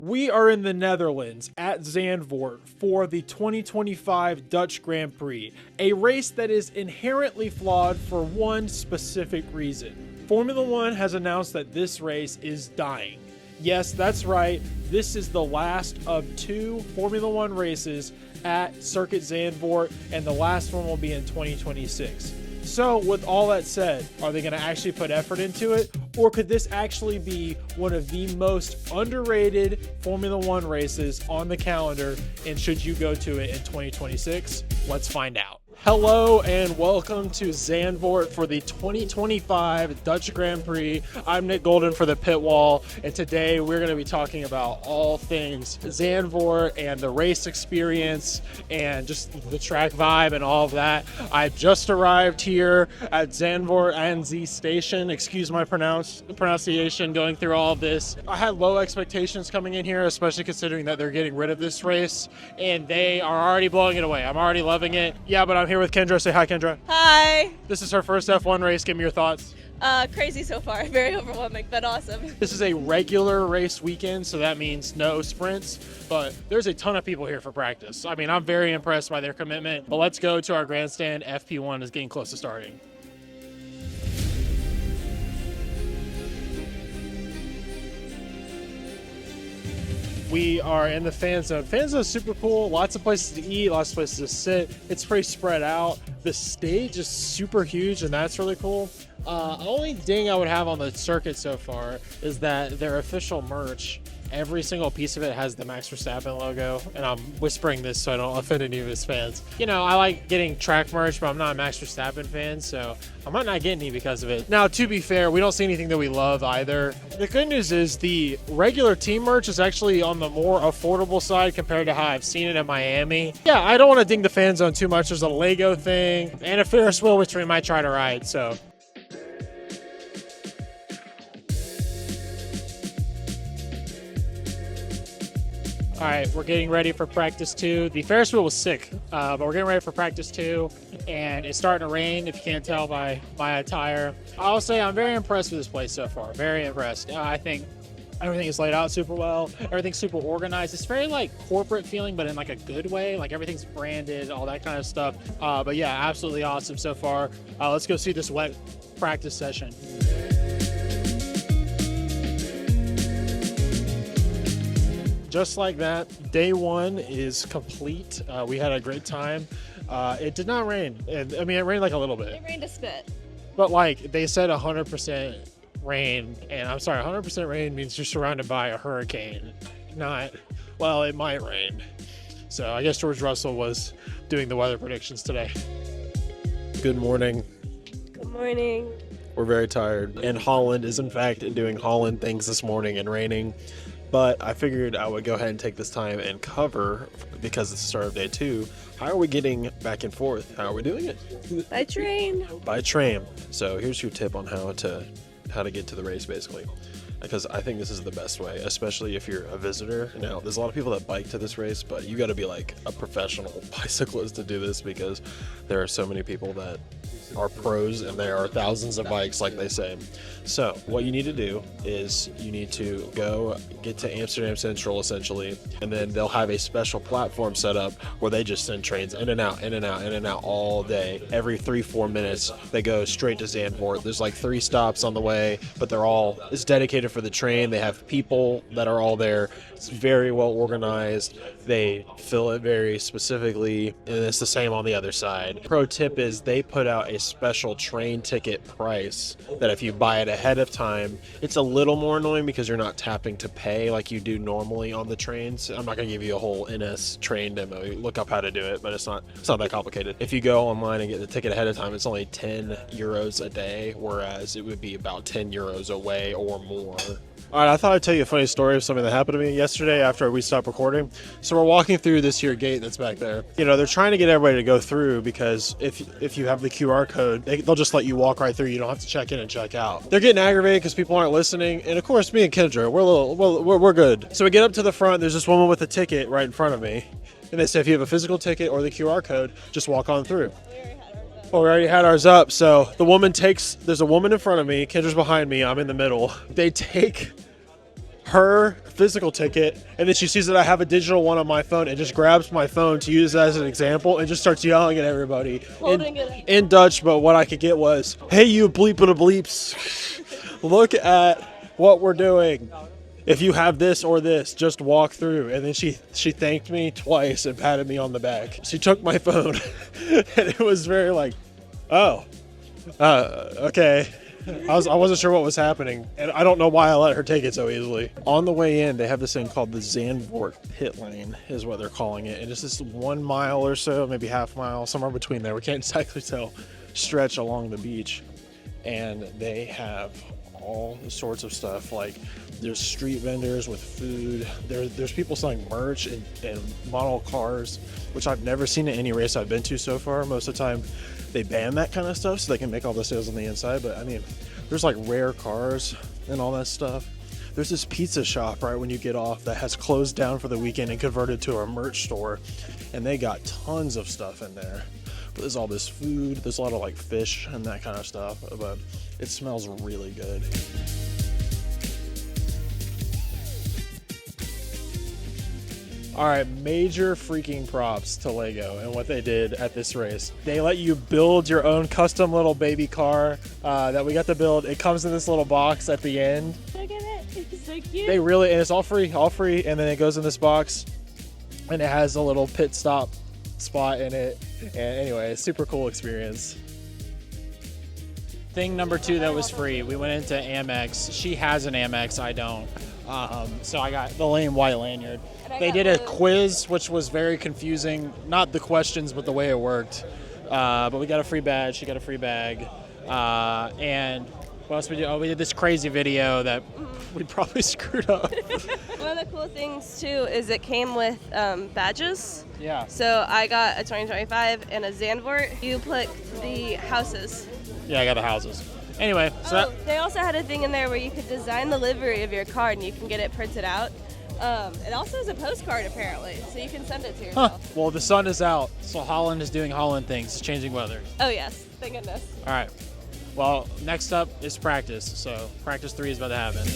We are in the Netherlands at Zandvort for the 2025 Dutch Grand Prix, a race that is inherently flawed for one specific reason. Formula One has announced that this race is dying. Yes, that's right. This is the last of two Formula One races at Circuit Zandvoort, and the last one will be in 2026. So with all that said, are they going to actually put effort into it? Or could this actually be one of the most underrated Formula One races on the calendar? And should you go to it in 2026? Let's find out. Hello and welcome to Zandvort for the 2025 Dutch Grand Prix. I'm Nick Golden for the Pit Wall, and today we're going to be talking about all things Zandvort and the race experience and just the track vibe and all of that. I just arrived here at Zandvort ANZ station. Excuse my pronunciation going through all of this. I had low expectations coming in here, especially considering that they're getting rid of this race, and they are already blowing it away. I'm already loving it. Yeah, but I'm here with Kendra. Say hi, Kendra. Hi. This is her first F1 race. Give me your thoughts. Crazy so far. Very overwhelming, but awesome. This is a regular race weekend, so that means no sprints, but there's a ton of people here for practice. I mean, I'm very impressed by their commitment, but let's go to our grandstand. FP1 is getting close to starting. We are in the fan zone. Fan zone is super cool. Lots of places to eat, lots of places to sit. It's pretty spread out. The stage is super huge, and that's really cool. Only ding I would have on the circuit so far is that their official merch, every single piece of it has the Max Verstappen logo, and I'm whispering this so I don't offend any of his fans. You know, I like getting track merch, but I'm not a Max Verstappen fan, so I might not get any because of it. Now, to be fair, we don't see anything that we love either. The good news is the regular team merch is actually on the more affordable side compared to how I've seen it in Miami. Yeah, I don't want to ding the fan zone too much. There's a Lego thing and a Ferris wheel, which we might try to ride, so. All right, we're getting ready for practice 2. The Ferris wheel was sick, but we're getting ready for practice 2, and it's starting to rain, if you can't tell by my attire. I'll say I'm very impressed with this place so far, very impressed. I think everything is laid out super well. Everything's super organized. It's very like corporate feeling, but in like a good way. Like everything's branded, all that kind of stuff. But yeah, absolutely awesome so far. Let's go see this wet practice session. Just like that, day one is complete. We had a great time. It did not rain. I mean, it rained like a little bit. It rained a spit. But like they said 100% rain, and I'm sorry, 100% rain means you're surrounded by a hurricane. Not, well, it might rain. So I guess George Russell was doing the weather predictions today. Good morning. Good morning. We're very tired. And Holland is in fact doing Holland things this morning and raining. But I figured I would go ahead and take this time and cover, because it's the start of day 2, how are we getting back and forth? How are we doing it? By train. By train. So here's your tip on how to get to the race, basically. Because I think this is the best way, especially if you're a visitor. Now, there's a lot of people that bike to this race, but you got to be like a professional bicyclist to do this, because there are so many people that are pros, and there are thousands of bikes, like they say. So what you need to do is you need to go get to Amsterdam Central, essentially, and then they'll have a special platform set up where they just send trains in and out, in and out, in and out all day. Every 3-4 minutes, they go straight to Zandvoort. There's like 3 stops on the way, but it's dedicated for the train. They have people that are all there. It's very well organized. They fill it very specifically, and it's the same on the other side. Pro tip is they put out a special train ticket price that if you buy it ahead of time, it's a little more annoying because you're not tapping to pay like you do normally on the trains. I'm not going to give you a whole NS train demo. Look up how to do it, but it's not that complicated. If you go online and get the ticket ahead of time, it's only 10 euros a day, whereas it would be about 10 euros away or more. All right, I thought I'd tell you a funny story of something that happened to me yesterday after we stopped recording. So we're walking through this here gate that's back there. You know, they're trying to get everybody to go through, because if you have the QR code, they'll just let you walk right through. You don't have to check in and check out. They're getting aggravated because people aren't listening. And of course, me and Kendra, we're good. So we get up to the front. There's this woman with a ticket right in front of me. And they say, if you have a physical ticket or the QR code, just walk on through. Well, we already had ours up. So the woman there's a woman in front of me, Kendra's behind me, I'm in the middle. They take her physical ticket, and then she sees that I have a digital one on my phone and just grabs my phone to use as an example and just starts yelling at everybody in Dutch. But what I could get was, "Hey, you bleeping bleeps, look at what we're doing. If you have this or this, just walk through." And then she thanked me twice and patted me on the back. She took my phone and it was very like, oh, okay. I wasn't sure what was happening, and I don't know why I let her take it so easily. On the way in, they have this thing called the Zandvort pit lane, is what they're calling it. And it's this 1 mile or so, maybe half mile, somewhere between there. We can't exactly tell, stretch along the beach. And they have all sorts of stuff. Like, there's street vendors with food. There's people selling merch and model cars, which I've never seen at any race I've been to so far. Most of the time, they ban that kind of stuff so they can make all the sales on the inside. But I mean, there's like rare cars and all that stuff. There's this pizza shop right when you get off that has closed down for the weekend and converted to a merch store, and they got tons of stuff in there. But there's all this food. There's a lot of like fish and that kind of stuff, but it smells really good. All right, major freaking props to Lego and what they did at this race. They let you build your own custom little baby car that we got to build. It comes in this little box at the end. Look at it. It's so cute. They really, and it's all free, and then it goes in this box, and it has a little pit stop spot in it. And anyway, super cool experience. Thing number 2 that was free, we went into AMEX. She has an AMEX, I don't. So I got the lame white lanyard. They did a quiz, which was very confusing. Not the questions, but the way it worked. But we got a free badge. She got a free bag. And what else we did? Oh, we did this crazy video that we probably screwed up. One of the cool things, too, is it came with badges. Yeah. So I got a 2025 and a Zandvort. You put the houses. Yeah, I got the houses. Anyway, so they also had a thing in there where you could design the livery of your car and you can get it printed out. It also is a postcard, apparently, so you can send it to yourself. Well, the sun is out, so Holland is doing Holland things, changing weather. Oh, yes. Thank goodness. All right. Well, next up is practice. So practice 3 is about to happen.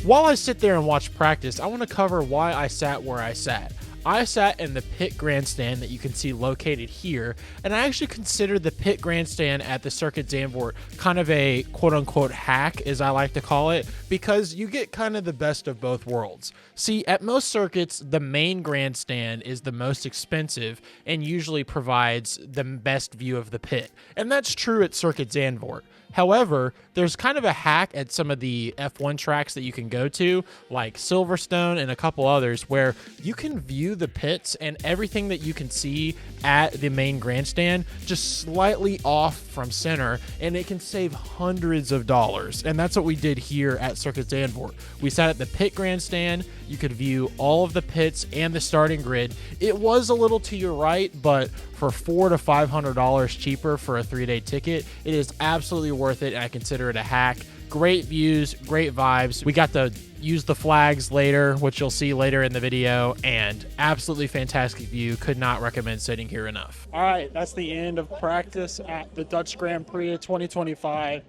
While I sit there and watch practice, I want to cover why I sat where I sat. I sat in the pit grandstand that you can see located here, and I actually consider the pit grandstand at the Circuit Zandvoort kind of a quote-unquote hack, as I like to call it, because you get kind of the best of both worlds. See, at most circuits, the main grandstand is the most expensive and usually provides the best view of the pit, and that's true at Circuit Zandvoort. However, there's kind of a hack at some of the F1 tracks that you can go to, like Silverstone and a couple others, where you can view the pits and everything that you can see at the main grandstand just slightly off from center, and it can save hundreds of dollars. And that's what we did here at Circuit Zandvoort. We sat at the pit grandstand. You could view all of the pits and the starting grid. It was a little to your right, but for $400 to $500 cheaper for a 3-day ticket, it is absolutely worth it, and I consider it a hack. Great views, great vibes. We got to use the flags later, which you'll see later in the video, and absolutely fantastic view. Could not recommend sitting here enough. All right, that's the end of practice at the Dutch Grand Prix 2025.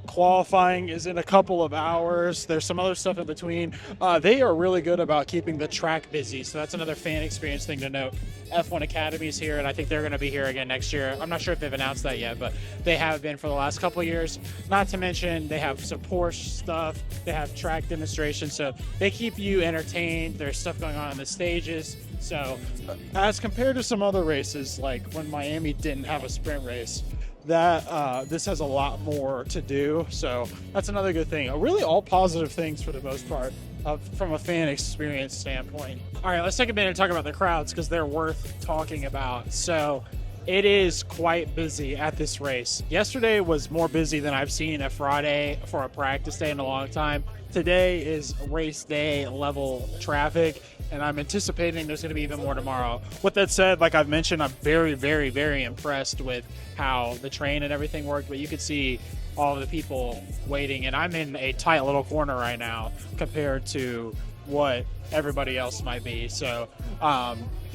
Qualifying is in a couple of hours. There's some other stuff in between. They are really good about keeping the track busy, so that's another fan experience thing to note. F1 Academy is here, and I think they're going to be here again next year. I'm not sure if they've announced that yet, but they have been for the last couple of years. Not to mention, they have some Porsche stuff. They have track demonstrations, so they keep you entertained. There's stuff going on the stages. So as compared to some other races, like when Miami didn't have a sprint race, that this has a lot more to do, so that's another good thing. Really all positive things for the most part from a fan experience standpoint. All right, let's take a minute and talk about the crowds because they're worth talking about. So it is quite busy at this race. Yesterday was more busy than I've seen a Friday for a practice day in a long time. Today is race day level traffic, and I'm anticipating there's going to be even more tomorrow. With that said, like I've mentioned, I'm very, very, very impressed with how the train and everything worked, but you could see all of the people waiting, and I'm in a tight little corner right now compared to what everybody else might be. So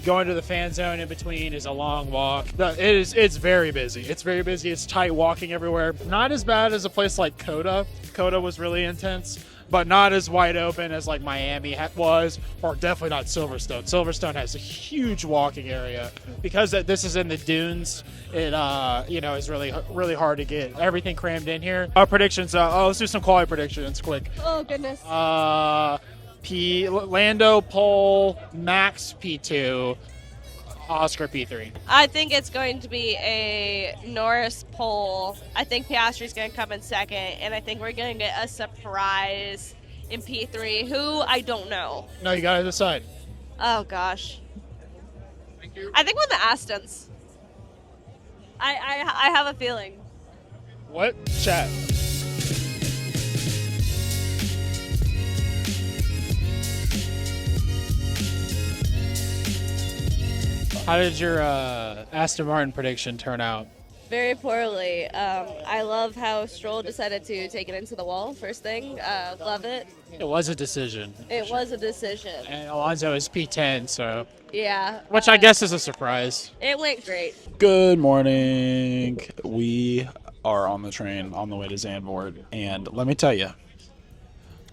going to the fan zone in between is a long walk. It's very busy. It's very busy. It's tight walking everywhere. Not as bad as a place like Coda. Coda was really intense, but not as wide open as like Miami was, or definitely not Silverstone. Silverstone has a huge walking area because this is in the dunes. It is really hard to get everything crammed in here. Our predictions. Let's do some quality predictions quick. Oh goodness. Lando pole, Max P2, Oscar P3. I think it's going to be a Norris pole. I think Piastri's going to come in second, and I think we're going to get a surprise in P3. Who? I don't know. No, you gotta decide. Oh gosh. I think one of the Astons. I have a feeling. What? Chat. How did your Aston Martin prediction turn out? Very poorly. I love how Stroll decided to take it into the wall first thing. Love it. It was a decision. It was a decision. And Alonso is P10, so. Yeah. Which I guess is a surprise. It went great. Good morning. We are on the train on the way to Zandvort, and let me tell you,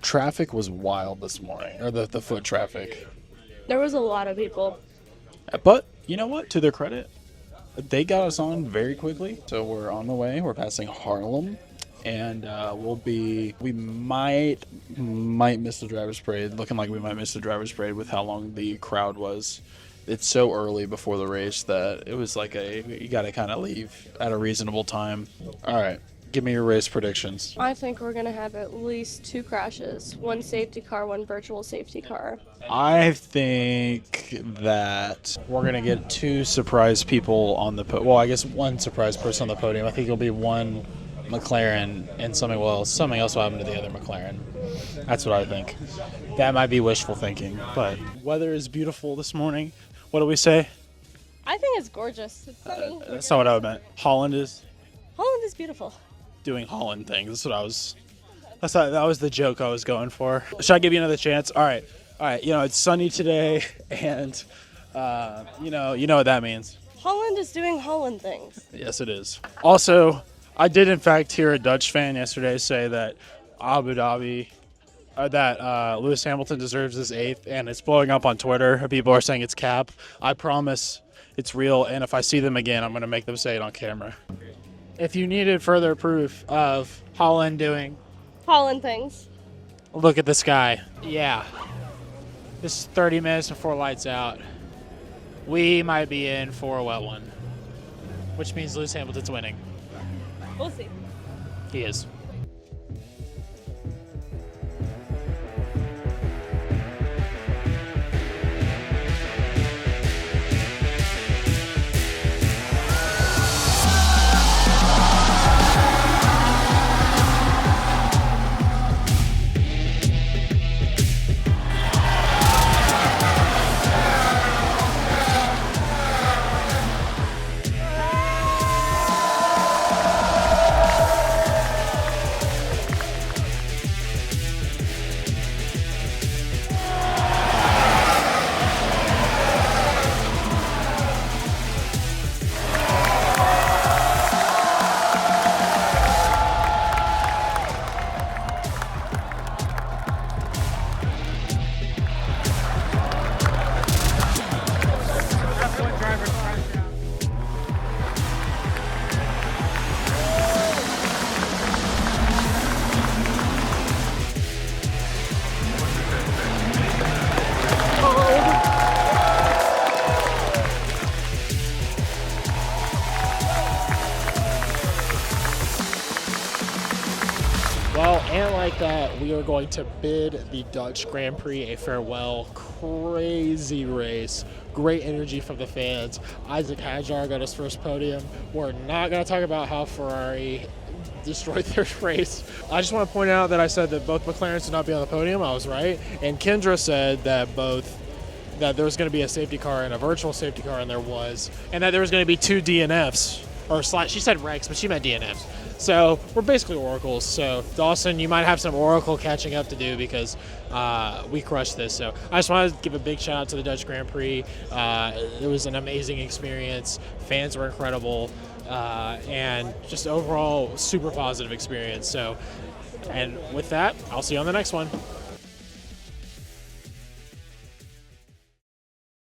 traffic was wild this morning, or the foot traffic. There was a lot of people. But you know what? To their credit, they got us on very quickly. So we're on the way. We're passing Harlem, and we might miss the driver's parade. Looking like we might miss the driver's parade with how long the crowd was. It's so early before the race that it was like you got to kind of leave at a reasonable time. All right, give me your race predictions. I think we're going to have at least 2 crashes. 1 safety car, 1 virtual safety car. I think that we're going to get 2 surprise people on the podium. Well, I guess 1 surprise person on the podium. I think it'll be 1 McLaren and something else will happen to the other McLaren. That's what I think. That might be wishful thinking, but weather is beautiful this morning. What do we say? I think it's gorgeous. It's sunny. That's not what I meant. Holland is beautiful. doing Holland things. That's what I was. That was the joke I was going for. Should I give you another chance? All right. It's sunny today, and you know what that means. Holland is doing Holland things. Yes, it is. Also, I did in fact hear a Dutch fan yesterday say that Lewis Hamilton deserves his 8th, and it's blowing up on Twitter. People are saying it's cap. I promise it's real, and if I see them again, I'm going to make them say it on camera. If you needed further proof of Holland doing Holland things. Look at this guy. Yeah. This is 30 minutes before lights out. We might be in for a wet one, which means Lewis Hamilton's winning. We'll see. He is. Well, and like that, we are going to bid the Dutch Grand Prix a farewell. Crazy race. Great energy from the fans. Isaac Hadjar got his first podium. We're not going to talk about how Ferrari destroyed their race. I just want to point out that I said that both McLarens would not be on the podium. I was right. And Kendra said that there was going to be a safety car and a virtual safety car, and there was. And that there was going to be 2 DNFs. or she said Rex, but she meant DNFs. So we're basically oracles. So Dawson, you might have some oracle catching up to do because we crushed this. So I just wanted to give a big shout out to the Dutch Grand Prix. It was an amazing experience. Fans were incredible, and just overall super positive experience. So, and with that, I'll see you on the next one.